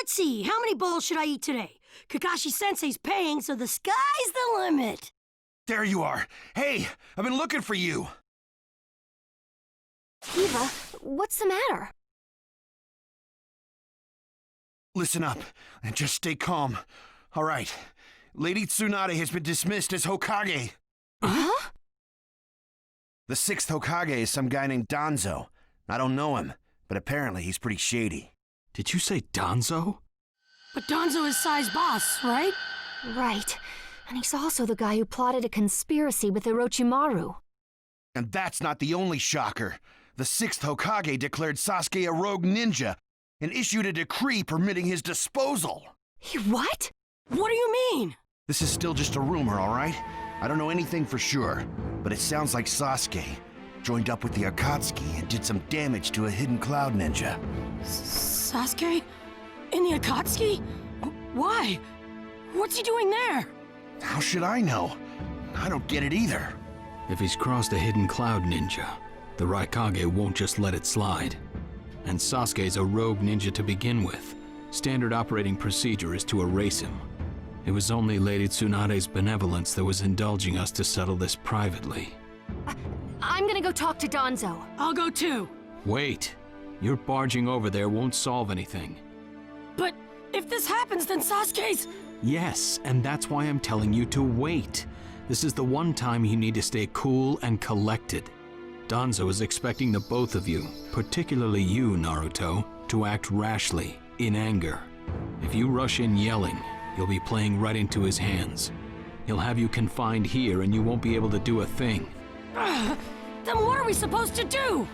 Let's see, how many bowls should I eat today? Kakashi-sensei's paying, so the sky's the limit. There you are. Hey, I've been looking for you. Eva, what's the matter? Listen up, and just stay calm. All right, Lady Tsunade has been dismissed as Hokage. Huh? The 6th Hokage is some guy named Danzo. I don't know him, but apparently he's pretty shady. Did you say Danzo? But Danzo is Sai's boss, right? Right. And he's also the guy who plotted a conspiracy with Orochimaru. And that's not the only shocker. The 6th Hokage declared Sasuke a rogue ninja and issued a decree permitting his disposal. What? What do you mean? This is still just a rumor, all right? I don't know anything for sure, but it sounds like Sasuke joined up with the Akatsuki and did some damage to a hidden cloud ninja. Sasuke? In the Akatsuki? Why? What's he doing there? How should I know? I don't get it either. If he's crossed a hidden cloud ninja, the Raikage won't just let it slide. And Sasuke's a rogue ninja to begin with. Standard operating procedure is to erase him. It was only Lady Tsunade's benevolence that was indulging us to settle this privately. I'm gonna go talk to Danzo. I'll go too. Wait. Your barging over there won't solve anything. But if this happens, then Sasuke's... Yes, and that's why I'm telling you to wait. This is the one time you need to stay cool and collected. Danzo is expecting the both of you, particularly you, Naruto, to act rashly, in anger. If you rush in yelling, you'll be playing right into his hands. He'll have you confined here and you won't be able to do a thing. Then what are we supposed to do?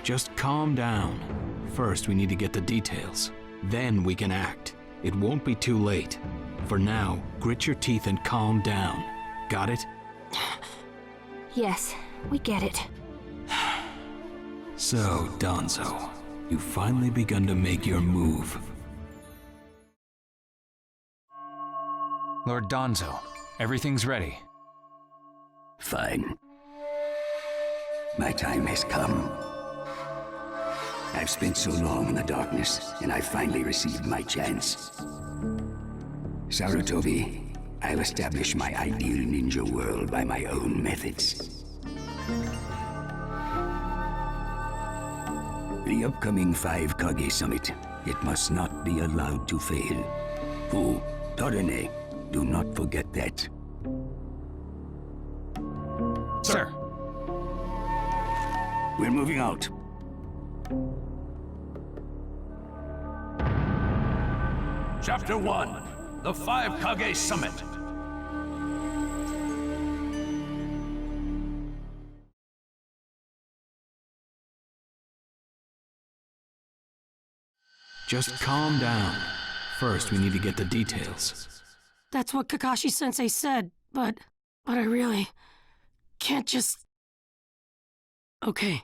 Just calm down. First, we need to get the details. Then we can act. It won't be too late. For now, grit your teeth and calm down. Got it? Yes, we get it. So, Danzo, you've finally begun to make your move. Lord Danzo, everything's ready. Fine. My time has come. I've spent so long in the darkness, and I've finally received my chance. Sarutobi, I'll establish my ideal ninja world by my own methods. The upcoming 5 Kage Summit, it must not be allowed to fail. Fu, Torene, do not forget that. Sir. We're moving out. Chapter 1, the 5 Kage Summit. Just calm down. First, we need to get the details. That's what Kakashi-sensei said, but I really can't just... Okay.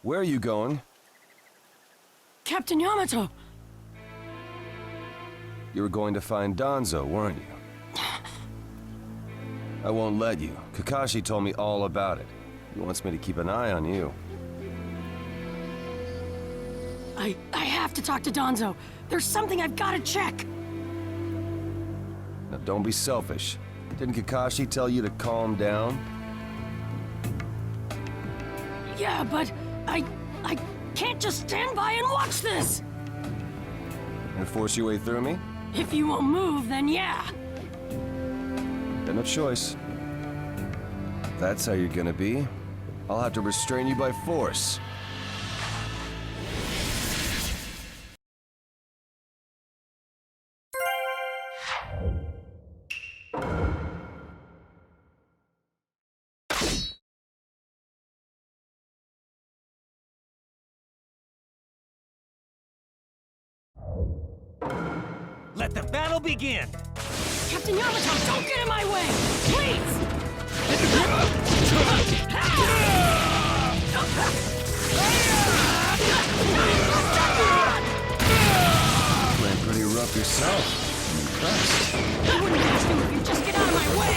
Where are you going? Captain Yamato! You were going to find Danzo, weren't you? I won't let you. Kakashi told me all about it. He wants me to keep an eye on you. I have to talk to Danzo. There's something I've got to check. Now, don't be selfish. Didn't Kakashi tell you to calm down? Yeah, but I can't just stand by and watch this. And force your way through me? If you won't move, then yeah. Got no choice. If that's how you're gonna be, I'll have to restrain you by force. Let the battle begin! Captain Yamato, don't get in my way! Please! Playing pretty rough yourself. I'm impressed. I wouldn't ask you if you just get out of my way!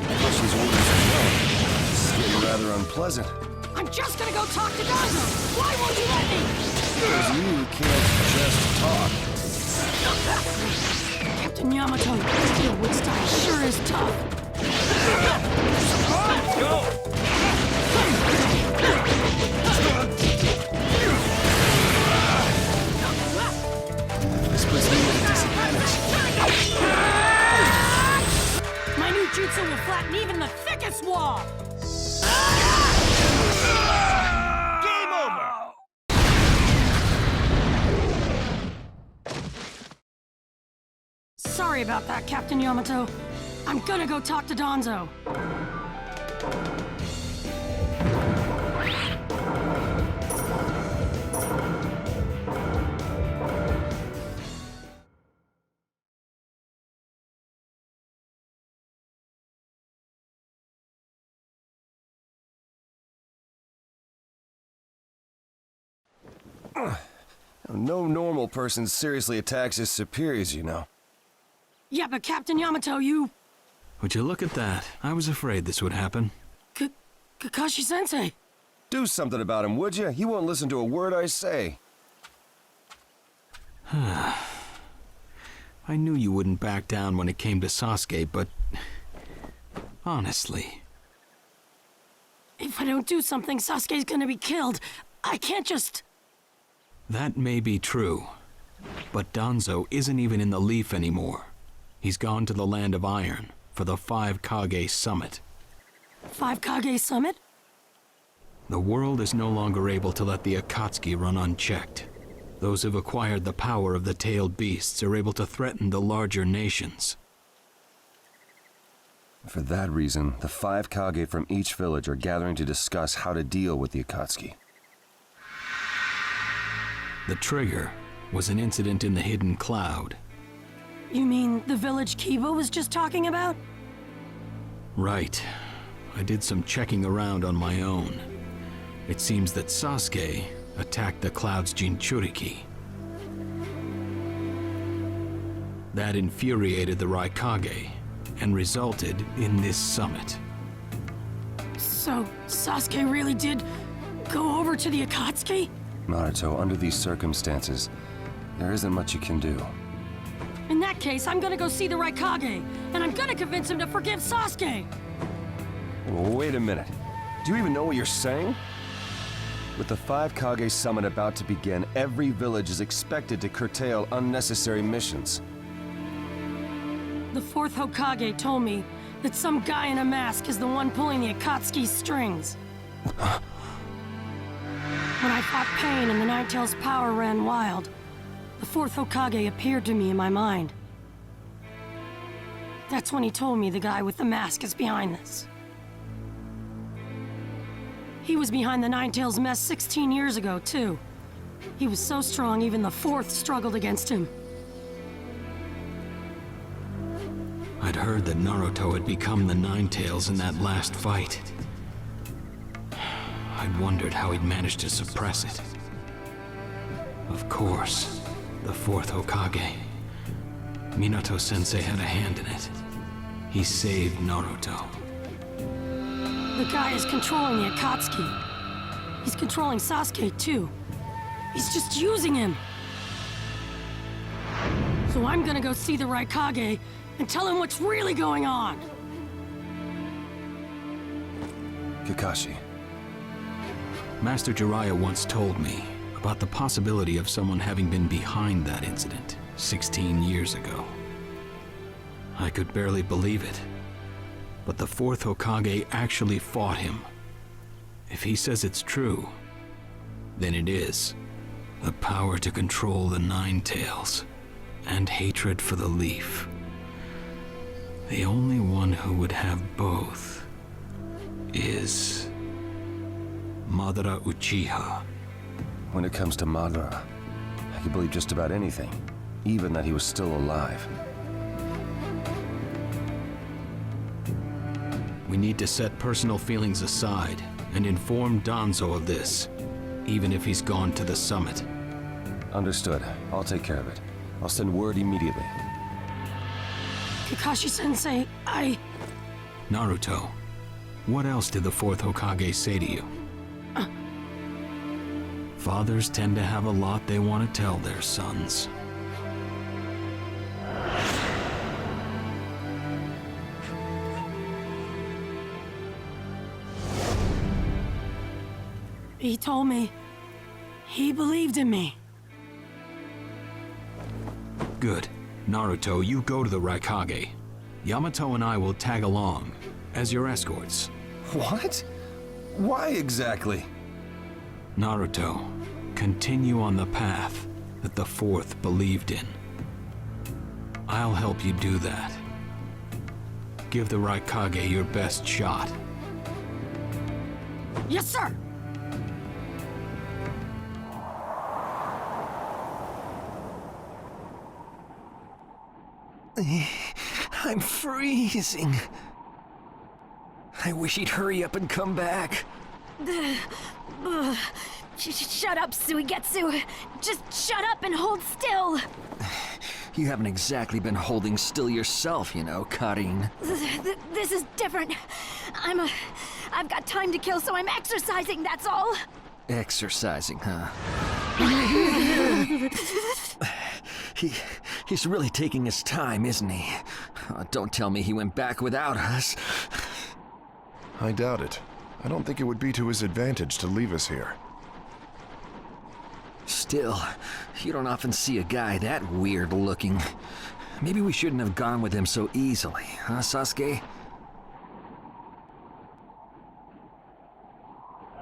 Kakashi's orders are no. This is getting rather unpleasant. I'm just gonna go talk to Danzo! Why won't you let me? Because you can't just talk. Captain Yamato, your wood style sure is tough. Go! This puts me at a disadvantage. My new jutsu will flatten even the thickest wall! Game over! Sorry about that, Captain Yamato. I'm gonna go talk to Danzo. No normal person seriously attacks his superiors, you know. Yeah, but Captain Yamato, you... Would you look at that? I was afraid this would happen. Kakashi-sensei. Do something about him, would you? He won't listen to a word I say. I knew you wouldn't back down when it came to Sasuke, but... honestly... If I don't do something, Sasuke's gonna be killed. I can't just... That may be true, but Danzo isn't even in the Leaf anymore. He's gone to the Land of Iron for the 5 Kage Summit. 5 Kage Summit? The world is no longer able to let the Akatsuki run unchecked. Those who've acquired the power of the tailed beasts are able to threaten the larger nations. For that reason, the 5 Kage from each village are gathering to discuss how to deal with the Akatsuki. The trigger was an incident in the Hidden Cloud. You mean the village Kiba was just talking about? Right. I did some checking around on my own. It seems that Sasuke attacked the Cloud's Jinchuriki. That infuriated the Raikage and resulted in this summit. So, Sasuke really did go over to the Akatsuki? Naruto, under these circumstances, there isn't much you can do. In that case, I'm gonna go see the Raikage, and I'm gonna convince him to forgive Sasuke! Wait a minute. Do you even know what you're saying? With the 5 Kage Summit about to begin, every village is expected to curtail unnecessary missions. The 4th Hokage told me that some guy in a mask is the one pulling the Akatsuki's strings. When I fought Pain and the Ninetales' power ran wild, the 4th Hokage appeared to me in my mind. That's when he told me the guy with the mask is behind this. He was behind the Ninetales' mess 16 years ago, too. He was so strong, even the 4th struggled against him. I'd heard that Naruto had become the Ninetales in that last fight. I'd wondered how he'd managed to suppress it. Of course, the 4th Hokage. Minato-sensei had a hand in it. He saved Naruto. The guy is controlling the Akatsuki. He's controlling Sasuke, too. He's just using him. So I'm gonna go see the Raikage and tell him what's really going on. Kakashi. Master Jiraiya once told me about the possibility of someone having been behind that incident 16 years ago. I could barely believe it, but the fourth Hokage actually fought him. If he says it's true, then it is. The power to control the Nine Tails, and hatred for the Leaf. The only one who would have both is Madara Uchiha. When it comes to Madara, I can believe just about anything, even that he was still alive. We need to set personal feelings aside and inform Danzo of this, even if he's gone to the summit. Understood. I'll take care of it. I'll send word immediately. Kakashi-sensei, Naruto, what else did the fourth Hokage say to you? Fathers tend to have a lot they want to tell their sons. He told me he believed in me. Good. Naruto, you go to the Raikage. Yamato and I will tag along as your escorts. What? Why exactly? Naruto, continue on the path that the fourth believed in. I'll help you do that. Give the Raikage your best shot. Yes, sir! I'm freezing. I wish he'd hurry up and come back. Shut up, Suigetsu. Just shut up and hold still. You haven't exactly been holding still yourself, you know, Karin. This is different. I've got time to kill, so I'm exercising, that's all. Exercising, huh? He's really taking his time, isn't he? Don't tell me he went back without us. I doubt it. I don't think it would be to his advantage to leave us here. Still, you don't often see a guy that weird looking. Maybe we shouldn't have gone with him so easily, huh, Sasuke?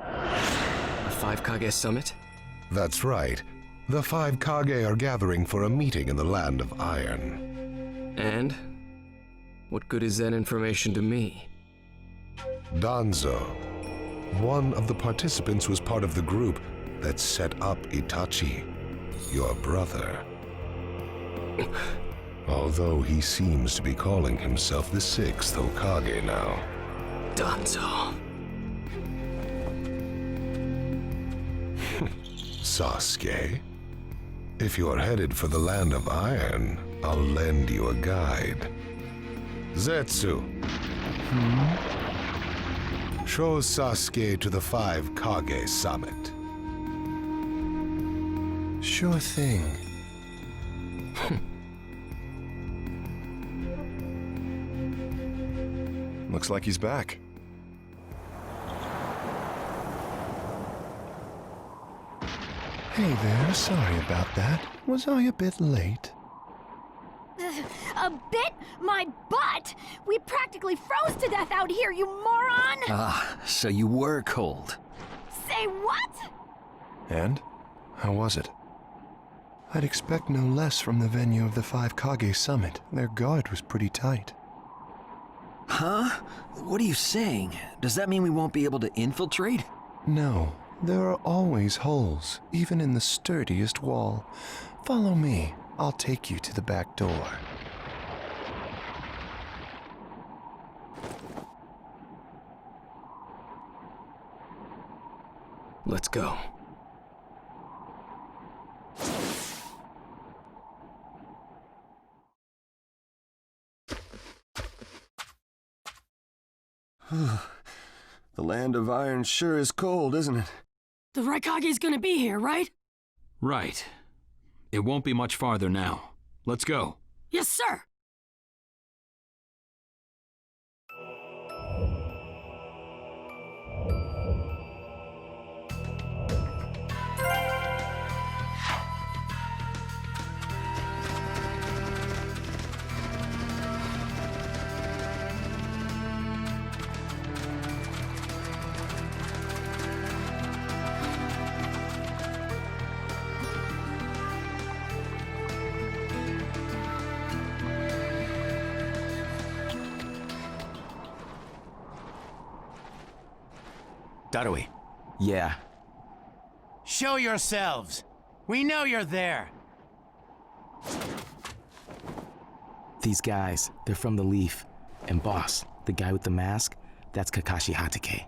A Five Kage summit? That's right. The five Kage are gathering for a meeting in the Land of Iron. And? What good is that information to me? Danzo, one of the participants, was part of the group that set up Itachi, your brother. Although he seems to be calling himself the sixth Hokage now. Danzo. Sasuke, if you're headed for the Land of Iron, I'll lend you a guide. Zetsu. Show Sasuke to the five Kage summit. Sure thing. Looks like he's back. Hey there, sorry about that. Was I a bit late? A bit? My butt! We practically froze to death out here, you moron! Ah, so you were cold. Say what? And? How was it? I'd expect no less from the venue of the Five Kage Summit. Their guard was pretty tight. Huh? What are you saying? Does that mean we won't be able to infiltrate? No, there are always holes, even in the sturdiest wall. Follow me. I'll take you to the back door. Let's go. The Land of Iron sure is cold, isn't it? The Raikage's gonna be here, right? Right. It won't be much farther now. Let's go. Yes, sir! Darui. Yeah. Show yourselves. We know you're there. These guys, they're from the Leaf. And boss, the guy with the mask, that's Kakashi Hatake.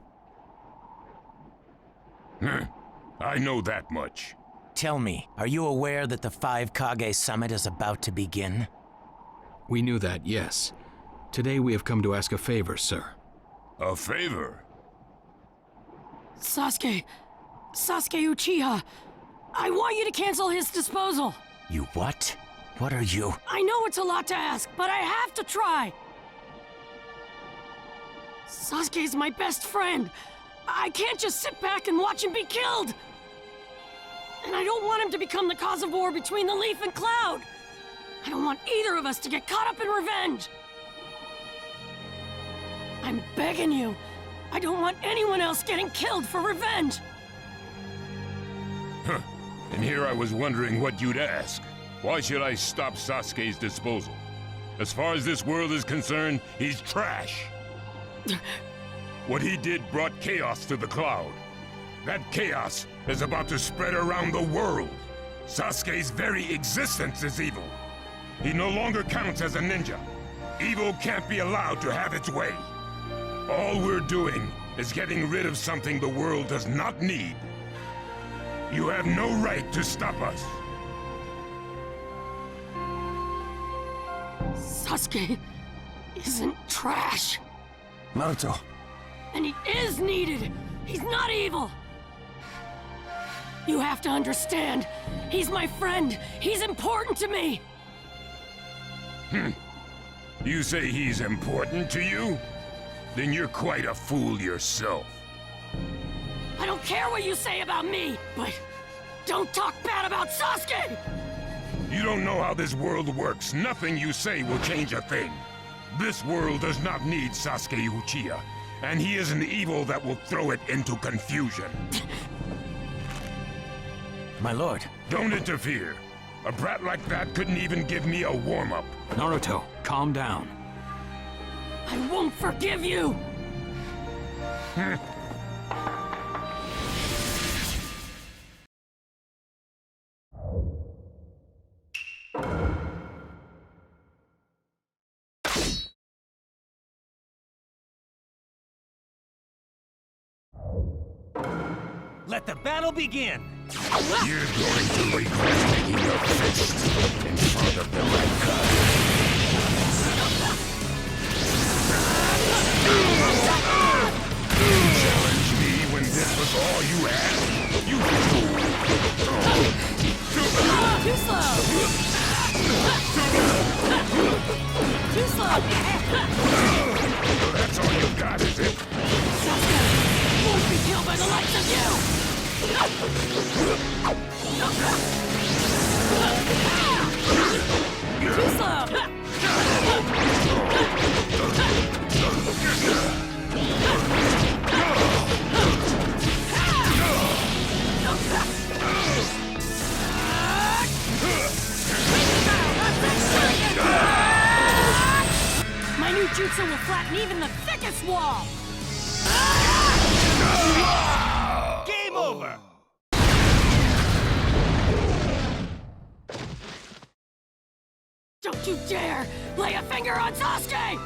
I know that much. Tell me, are you aware that the 5 Kage Summit is about to begin? We knew that, yes. Today we have come to ask a favor, sir. A favor? Sasuke Uchiha, I want you to cancel his disposal. You what? What are you? I know it's a lot to ask, but I have to try. Sasuke's my best friend. I can't just sit back and watch him be killed. And I don't want him to become the cause of war between the Leaf and Cloud. I don't want either of us to get caught up in revenge. I'm begging you. I don't want anyone else getting killed for revenge. Huh. And here I was wondering what you'd ask. Why should I stop Sasuke's disposal? As far as this world is concerned, he's trash. What he did brought chaos to the Cloud. That chaos is about to spread around the world. Sasuke's very existence is evil. He no longer counts as a ninja. Evil can't be allowed to have its way. All we're doing is getting rid of something the world does not need. You have no right to stop us. Sasuke isn't trash. Naruto. And he is needed. He's not evil. You have to understand. He's my friend. He's important to me. You say he's important to you? Then you're quite a fool yourself. I don't care what you say about me, but don't talk bad about Sasuke! You don't know how this world works. Nothing you say will change a thing. This world does not need Sasuke Uchiha, and he is an evil that will throw it into confusion. My lord. Don't interfere. A brat like that couldn't even give me a warm-up. Naruto, calm down. I won't forgive you! Let the battle begin! You're going to regret making your fist in front of the Raikage. You challenged me when this was all you had? You fool! Too slow! Too slow! That's all you got, is it? Sasuke won't be killed by the likes of you! Too slow! My new jutsu will flatten even the thickest wall! Game over! Don't you dare lay a finger on Sasuke!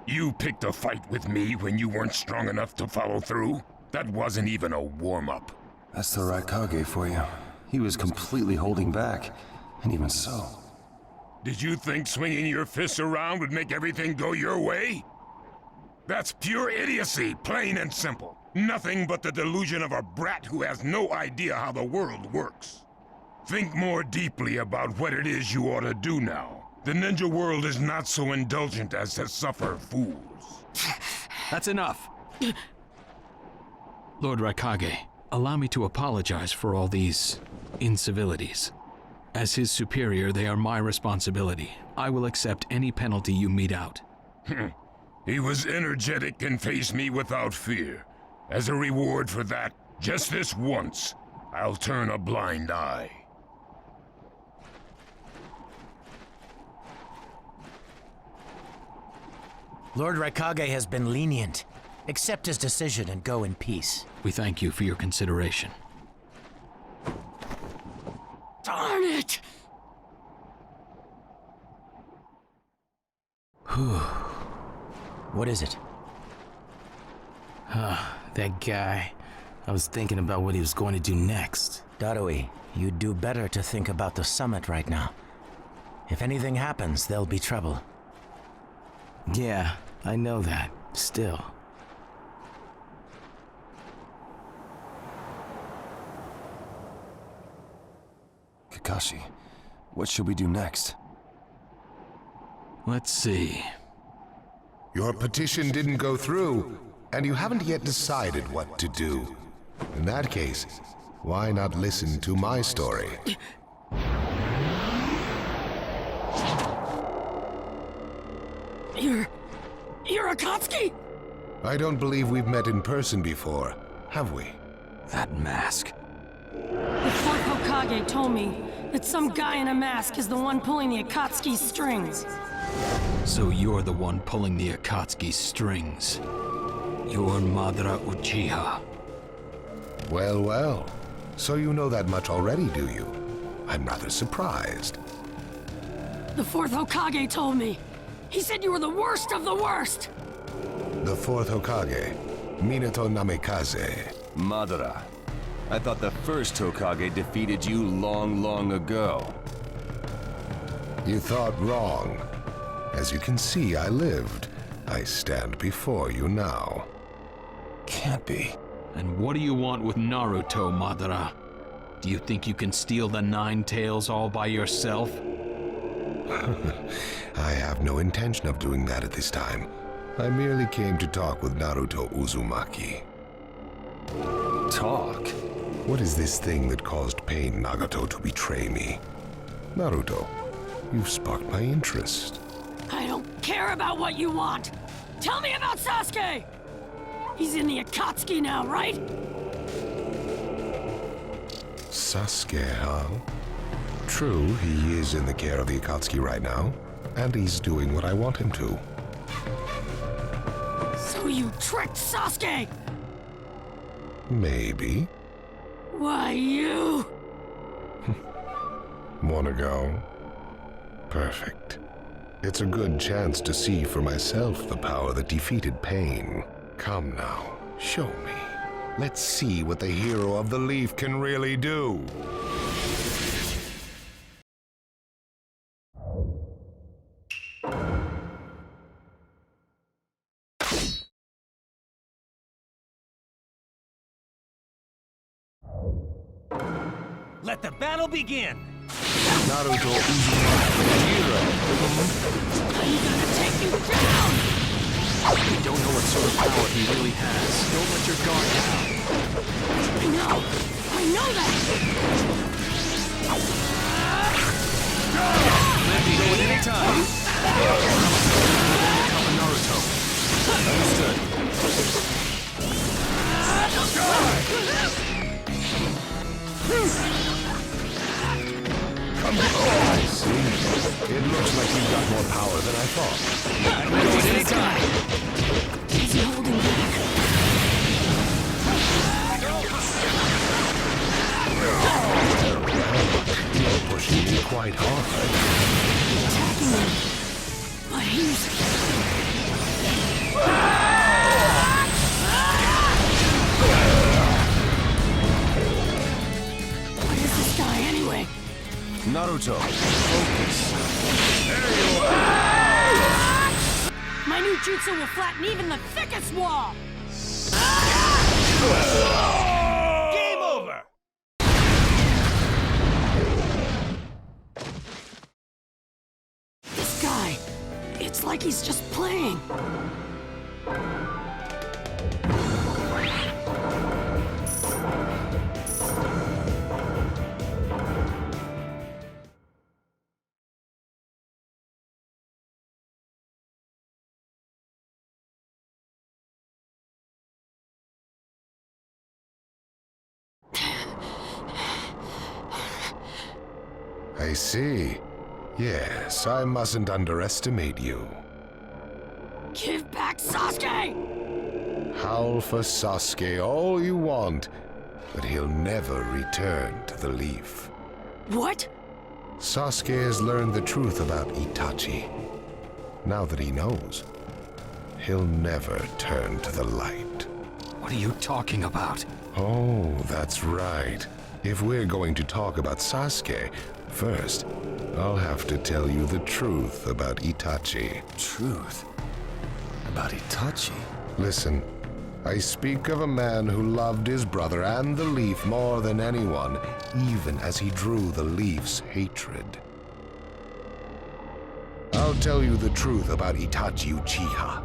You picked a fight with me when you weren't strong enough to follow through? That wasn't even a warm-up. That's the Raikage for you. He was completely holding back. And even so... Did you think swinging your fists around would make everything go your way? That's pure idiocy, plain and simple. Nothing but the delusion of a brat who has no idea how the world works. Think more deeply about what it is you ought to do now. The ninja world is not so indulgent as to suffer fools. That's enough. Lord Raikage, allow me to apologize for all these incivilities. As his superior, they are my responsibility. I will accept any penalty you mete out. He was energetic and faced me without fear. As a reward for that, just this once, I'll turn a blind eye. Lord Raikage has been lenient. Accept his decision and go in peace. We thank you for your consideration. Darn it! What is it? That guy. I was thinking about what he was going to do next. Darui, you'd do better to think about the summit right now. If anything happens, there'll be trouble. Yeah, I know that. Still. Kakashi, what should we do next? Let's see. Your petition didn't go through, and you haven't yet decided what to do. In that case, why not listen to my story? You're Akatsuki? I don't believe we've met in person before, have we? That mask. The fourth Hokage told me that some guy in a mask is the one pulling the Akatsuki's strings. So you're the one pulling the Akatsuki's strings. You're Madara Uchiha. Well, well. So you know that much already, do you? I'm rather surprised. The fourth Hokage told me. He said you were the worst of the worst! The fourth Hokage, Minato Namikaze. Madara. I thought the first Hokage defeated you long, long ago. You thought wrong. As you can see, I lived. I stand before you now. Can't be. And what do you want with Naruto, Madara? Do you think you can steal the Nine Tails all by yourself? I have no intention of doing that at this time. I merely came to talk with Naruto Uzumaki. Talk? What is this thing that caused Pain Nagato to betray me? Naruto, you've sparked my interest. I don't care about what you want! Tell me about Sasuke! He's in the Akatsuki now, right? Sasuke, huh? True, he is in the care of the Akatsuki right now, and he's doing what I want him to. So you tricked Sasuke! Maybe. Why, you... Wanna go? Perfect. It's a good chance to see for myself the power that defeated Pain. Come now, show me. Let's see what the hero of the leaf can really do. Let the battle begin! Naruto Uzumaki, hero. I'm gonna take you down! We don't know what sort of power he really has. Don't let your guard down. I know that! Let me go at any time. Help Naruto. Understood. Come on. I see. It looks like you've got more power than I thought. Let me go at any time. Is he holding back? You're pushing me quite hard. Attacking him. But he's... Naruto, focus. My new jutsu will flatten even the thickest wall! Game over! This guy, it's like he's just playing. I see. Yes, I mustn't underestimate you. Give back Sasuke! Howl for Sasuke all you want, but he'll never return to the leaf. What? Sasuke has learned the truth about Itachi. Now that he knows, he'll never turn to the light. What are you talking about? Oh, that's right. If we're going to talk about Sasuke, first, I'll have to tell you the truth about Itachi. Truth? About Itachi? Listen, I speak of a man who loved his brother and the leaf more than anyone, even as he drew the leaf's hatred. I'll tell you the truth about Itachi Uchiha.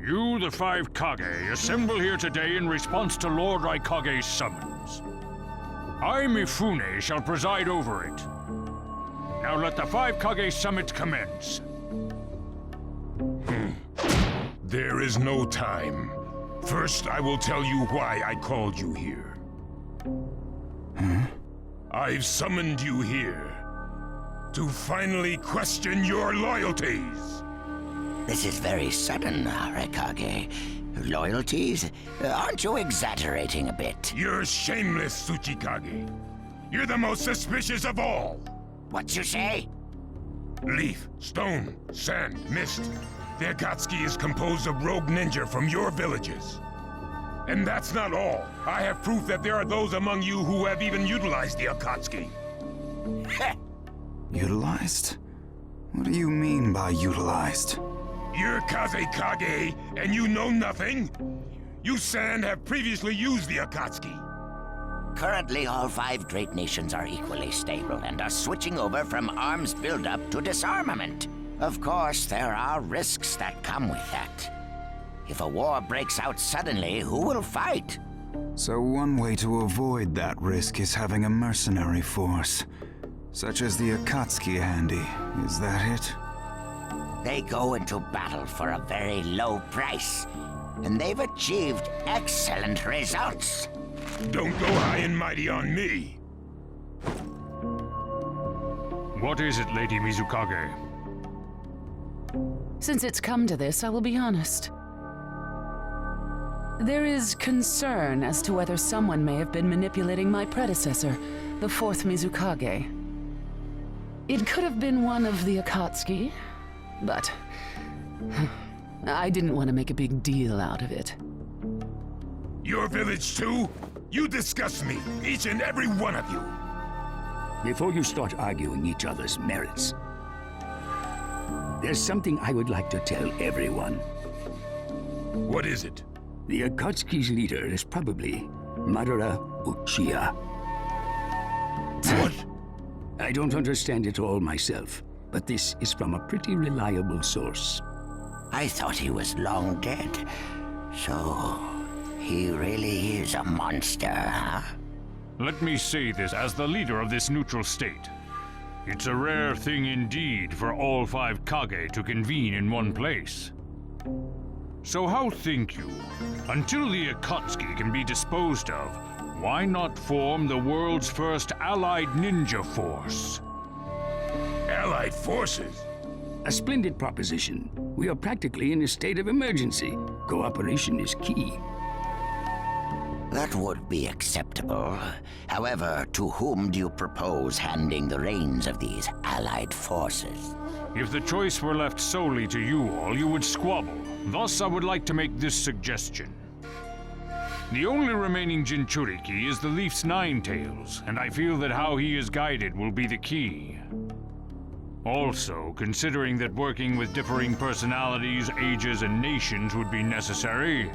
You, the five Kage, assemble here today in response to Lord Raikage's summons. I, Mifune, shall preside over it. Now let the five Kage summit commence. There is no time. First, I will tell you why I called you here. I've summoned you here to finally question your loyalties. This is very sudden, Raikage. Loyalties? Aren't you exaggerating a bit? You're shameless, Tsuchikage. You're the most suspicious of all. What you say? Leaf, stone, sand, mist. The Akatsuki is composed of rogue ninja from your villages. And that's not all. I have proof that there are those among you who have even utilized the Akatsuki. Utilized? What do you mean by utilized? You're Kazekage, and you know nothing? You Sand have previously used the Akatsuki. Currently, all five great nations are equally stable and are switching over from arms buildup to disarmament. Of course, there are risks that come with that. If a war breaks out suddenly, who will fight? So one way to avoid that risk is having a mercenary force, such as the Akatsuki handy. Is that it? They go into battle for a very low price, and they've achieved excellent results. Don't go high and mighty on me. What is it, Lady Mizukage? Since it's come to this, I will be honest. There is concern as to whether someone may have been manipulating my predecessor, the fourth Mizukage. It could have been one of the Akatsuki, but I didn't want to make a big deal out of it. Your village too? You disgust me, each and every one of you. Before you start arguing each other's merits, there's something I would like to tell everyone. What is it? The Akatsuki's leader is probably Madara Uchiha. What? I don't understand it all myself, but this is from a pretty reliable source. I thought he was long dead. So, he really is a monster, huh? Let me say this as the leader of this neutral state. It's a rare thing indeed for all five Kage to convene in one place. So how think you? Until the Akatsuki can be disposed of, why not form the world's first allied ninja force? Allied forces? A splendid proposition. We are practically in a state of emergency. Cooperation is key. That would be acceptable. However, to whom do you propose handing the reins of these allied forces? If the choice were left solely to you all, you would squabble. Thus, I would like to make this suggestion. The only remaining Jinchuriki is the Leaf's Nine Tails, and I feel that how he is guided will be the key. Also, considering that working with differing personalities, ages, and nations would be necessary,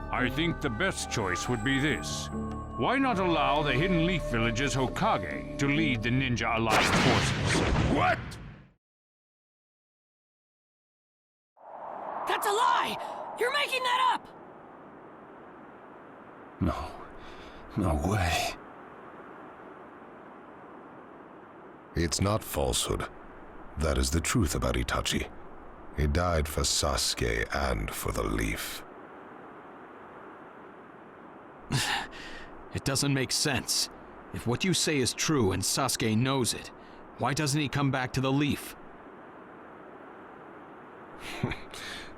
I think the best choice would be this. Why not allow the Hidden Leaf Village's Hokage to lead the Ninja Alliance forces? What? That's a lie! You're making that up! No way. It's not falsehood. That is the truth about Itachi. He died for Sasuke and for the Leaf. It doesn't make sense. If what you say is true and Sasuke knows it, why doesn't he come back to the Leaf?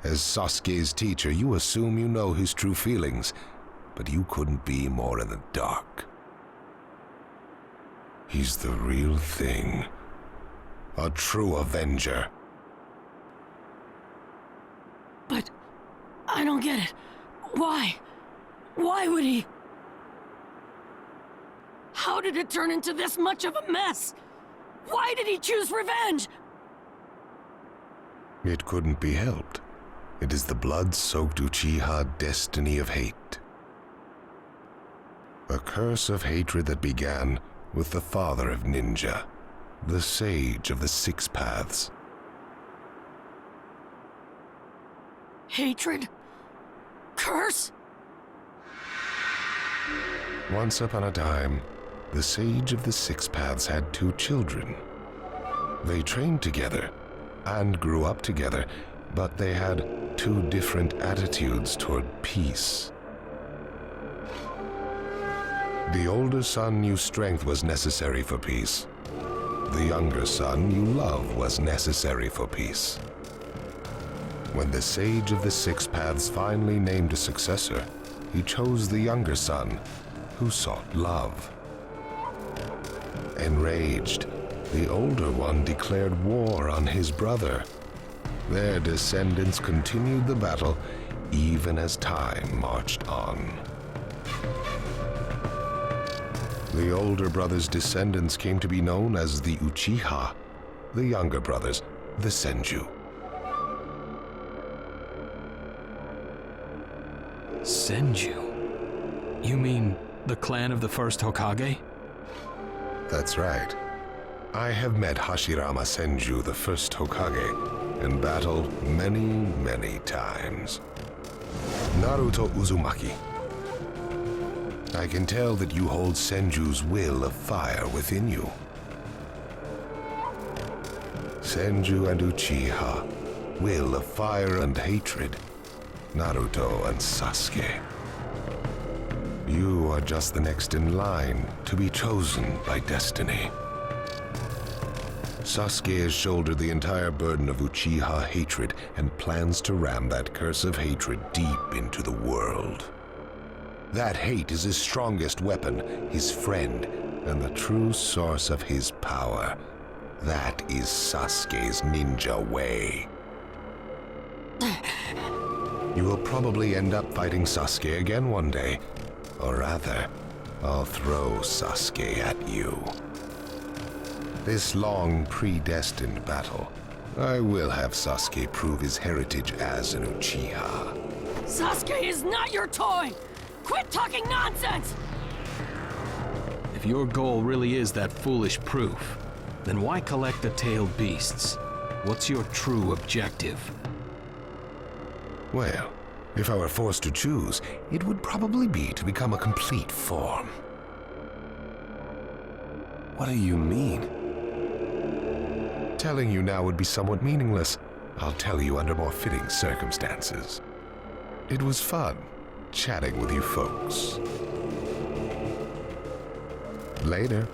As Sasuke's teacher, you assume you know his true feelings, but you couldn't be more in the dark. He's the real thing. A true Avenger. But I don't get it. Why? Why would he? How did it turn into this much of a mess? Why did he choose revenge? It couldn't be helped. It is the blood-soaked Uchiha destiny of hate. A curse of hatred that began with the father of ninja, the sage of the Six Paths. Hatred? Curse? Once upon a time, the sage of the Six Paths had 2 children. They trained together and grew up together, but they had 2 different attitudes toward peace. The older son knew strength was necessary for peace. The younger son knew love was necessary for peace. When the sage of the Six Paths finally named a successor, he chose the younger son, who sought love. Enraged, the older one declared war on his brother. Their descendants continued the battle even as time marched on. The older brother's descendants came to be known as the Uchiha, the younger brothers, the Senju. Senju? You mean the clan of the first Hokage? That's right. I have met Hashirama Senju, the first Hokage, and battled many, many times. Naruto Uzumaki. I can tell that you hold Senju's will of fire within you. Senju and Uchiha, will of fire and hatred. Naruto and Sasuke. You are just the next in line to be chosen by destiny. Sasuke has shouldered the entire burden of Uchiha hatred and plans to ram that curse of hatred deep into the world. That hate is his strongest weapon, his friend, and the true source of his power. That is Sasuke's ninja way. You will probably end up fighting Sasuke again one day. Or rather, I'll throw Sasuke at you. This long, predestined battle, I will have Sasuke prove his heritage as an Uchiha. Sasuke is not your toy! Quit talking nonsense! If your goal really is that foolish proof, then why collect the tailed beasts? What's your true objective? Well, if I were forced to choose, it would probably be to become a complete form. What do you mean? Telling you now would be somewhat meaningless. I'll tell you under more fitting circumstances. It was fun chatting with you folks. Later.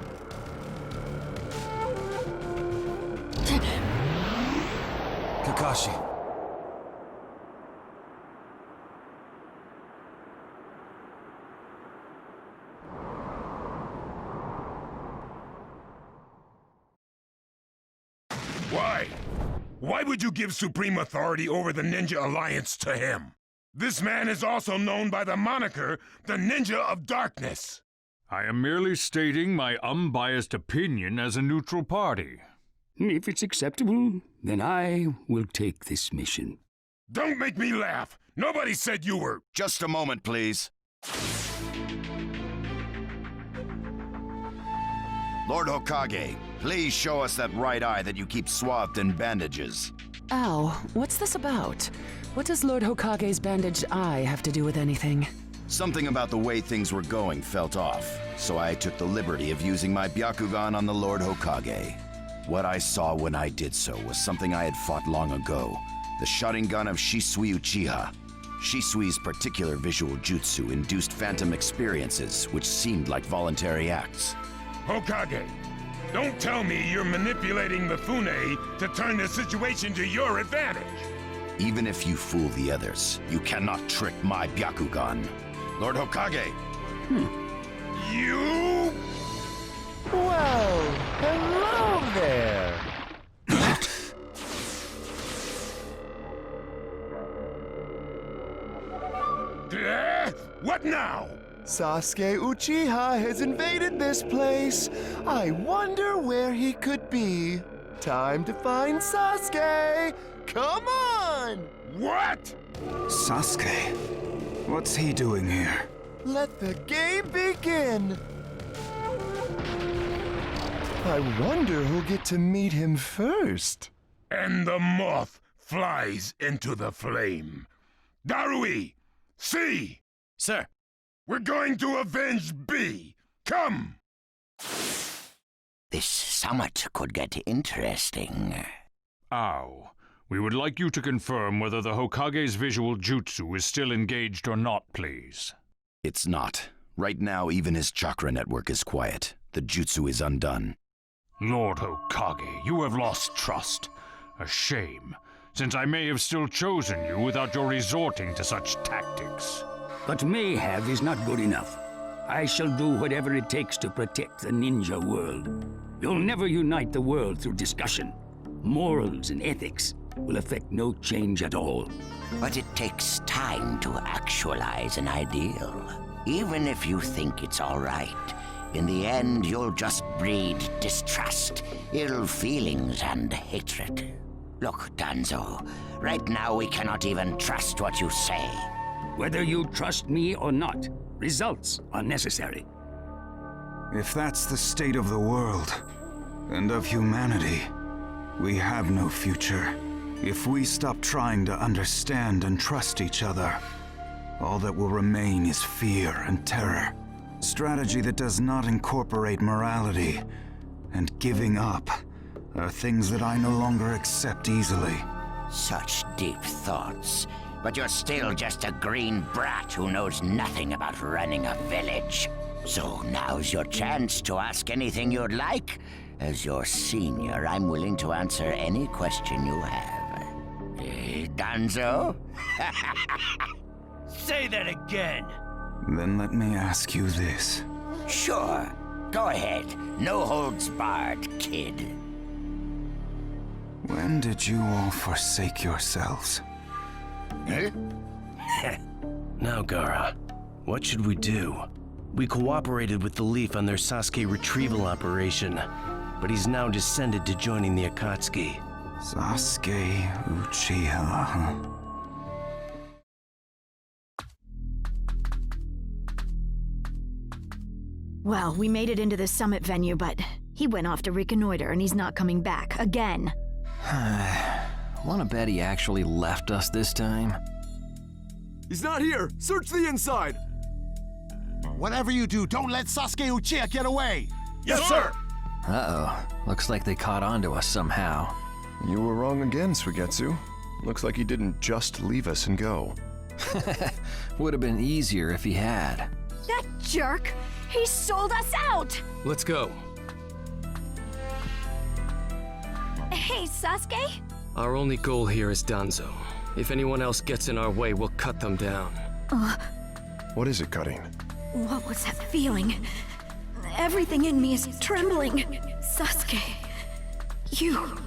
Kakashi. Why would you give supreme authority over the Ninja Alliance to him? This man is also known by the moniker, the Ninja of Darkness. I am merely stating my unbiased opinion as a neutral party. If it's acceptable, then I will take this mission. Don't make me laugh! Nobody said you were... Just a moment, please. Lord Hokage, please show us that right eye that you keep swathed in bandages. Ow, what's this about? What does Lord Hokage's bandaged eye have to do with anything? Something about the way things were going felt off, so I took the liberty of using my Byakugan on the Lord Hokage. What I saw when I did so was something I had fought long ago, the Sharingan of Shisui Uchiha. Shisui's particular visual jutsu induced phantom experiences, which seemed like voluntary acts. Hokage, don't tell me you're manipulating the Fune to turn the situation to your advantage. Even if you fool the others, you cannot trick my Byakugan. Lord Hokage! You... Well, hello there! What now? Sasuke Uchiha has invaded this place. I wonder where he could be. Time to find Sasuke! Come on! What? Sasuke? What's he doing here? Let the game begin! I wonder who'll get to meet him first. And the moth flies into the flame. Darui! See! Sir! We're going to avenge B! Come! This summit could get interesting. Ow. We would like you to confirm whether the Hokage's visual jutsu is still engaged or not, please. It's not. Right now, even his chakra network is quiet. The jutsu is undone. Lord Hokage, you have lost trust. A shame, since I may have still chosen you without your resorting to such tactics. But may have is not good enough. I shall do whatever it takes to protect the ninja world. You'll never unite the world through discussion. Morals and ethics will affect no change at all. But it takes time to actualize an ideal. Even if you think it's all right, in the end you'll just breed distrust, ill feelings, and hatred. Look, Danzo, right now we cannot even trust what you say. Whether you trust me or not, results are necessary. If that's the state of the world, and of humanity, we have no future. If we stop trying to understand and trust each other, all that will remain is fear and terror. Strategy that does not incorporate morality and giving up are things that I no longer accept easily. Such deep thoughts. But you're still just a green brat who knows nothing about running a village. So now's your chance to ask anything you'd like. As your senior, I'm willing to answer any question you have. Danzo? Say that again! Then let me ask you this. Sure. Go ahead. No holds barred, kid. When did you all forsake yourselves? Now, Gaara, what should we do? We cooperated with the Leaf on their Sasuke retrieval operation, but he's now descended to joining the Akatsuki. Sasuke Uchiha, huh? Well, we made it into the summit venue, but he went off to reconnoiter and he's not coming back again. Wanna bet he actually left us this time? He's not here! Search the inside! Whatever you do, don't let Sasuke Uchiha get away! Yes, sir! Uh-oh. Looks like they caught on to us somehow. You were wrong again, Suigetsu. Looks like he didn't just leave us and go. Would have been easier if he had. That jerk! He sold us out! Let's go. Hey, Sasuke? Our only goal here is Danzo. If anyone else gets in our way, we'll cut them down. What is it, Karin? What was that feeling? Everything in me is trembling. Sasuke, you